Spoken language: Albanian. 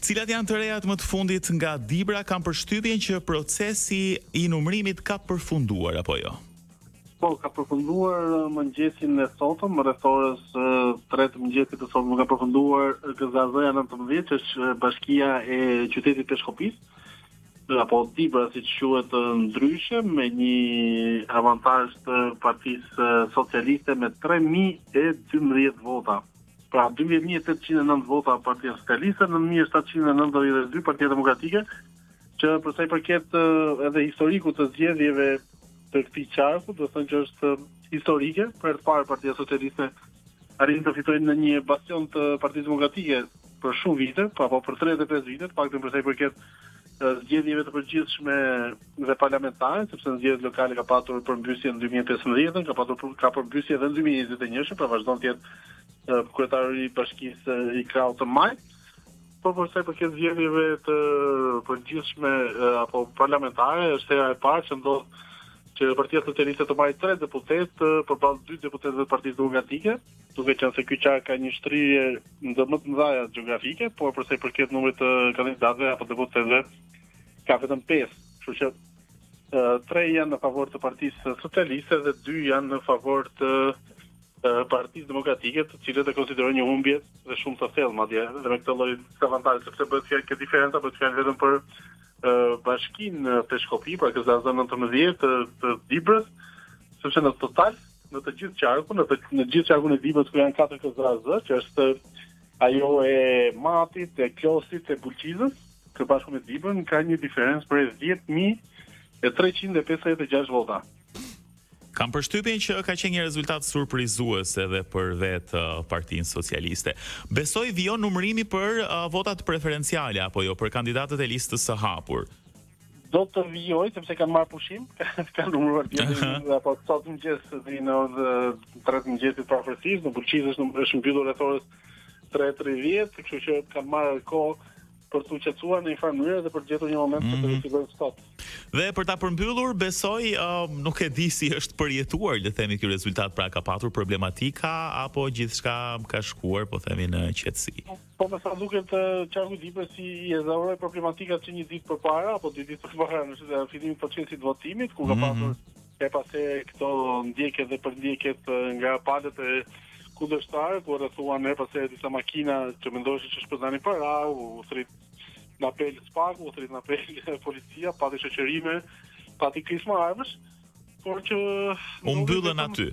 Cilat janë të rejat më të fundit nga Dibra? Kam përshtypjen që procesi i numërimit ka përfunduar apo jo? Po, ka përfunduar mëngjesin e sotëm, rreth orës 3 të mëngjesit të sotëm ka përfunduar GZZ-ja 19, që është bashkia e qytetit Peshkopis, apo Dibra siç quhet ndryshe, me një avantazh të Partisë Socialiste me 3012 vota. Pra 12.809 vota Partia Socialiste, 9.792 Partia Demokratike, që për sa i përket edhe historikut të zgjedhjeve të këtij qarku, do të thënë që është historike, për herë të parë Partia Socialiste arrin të fitojë në një bastion të Partisë Demokratike për shumë vite, apo për 35 vite, paktën për sa i përket zgjedhjeve të përgjithshme dhe parlamentare, sepse në zgjedhjet lokale ka patur përmbysje në 2015, ka përmbysje edhe në 2021, pra vazhdon të jetë kryetari i bashkisë i krahut të Majt. Por për sa i përket zgjedhjeve të përgjithshme apo parlamentare, është hera e parë që ndodh që Partia Socialiste të marrë 3 deputet përballë 2 deputetëve të Partisë Demokratike, duke qenë se ky qark ka një shtrirje më të mëdha geografike, por për sa i përket numrit të kandidatëve apo deputetëve ka vetëm 5, kështu që 3 janë në favor të Partisë Socialiste dhe 2 janë në favor të Partisë Demokratike, të cilët e konsiderojnë një humbje dhe shumë të thellë madje, dhe me këtë lloj avantazhi, sepse bëhet fjalë që diferenca bëhet fjalë vetëm për bashkinë Peshkopi, pra GZZ 19 të Dibrës, sepse në total, në të gjithë qarkun, në gjithë qarkun e Dibrës ku janë 4 GZZ, që është ajo e Matit, e Klosit, e Bulqizës, së bashku me Dibrën, ka një diferencë për 10.356 vota. Kam përshtypjen që ka qenë një rezultat surprizues edhe për vetë Partinë Socialiste. Besoj vijon numërimi për votat preferenciale apo jo, për kandidatët e listës së hapur. Do të vijoj, sepse kanë marrë pushim, kanë numëruar ditën apo sot mëngjes deri në orën 3 të mëngjesit parapërsis, në Bulqizë është mbyllur rreth orës 3:30, kështu që kanë marrë kohë për të qetësuar në një farë mënyrë dhe për të gjetur një moment për të verifikojnë sot. Dhe për ta përmbyllur, besoj nuk e di si është përjetuar, le të themi, ky rezultat, pra ka patur problematika apo gjithçka ka shkuar, po themi, në qetësi. Po me sa duket qarku i Dibrës si i ezauroi problematikat që një ditë përpara apo 2 ditë përpara në fillimin e procesit votimit, ku ka pasur e pase këto ndjekjet dhe përndjekjet nga palët e kundërshtarë, ku rrethuan e pase disa makina që mendoshin që shpërndanin para, u thrit në apel SPAK, u thrit në apel policia, pati shoqërime, pati krismë armësh, por që u mbyllën aty.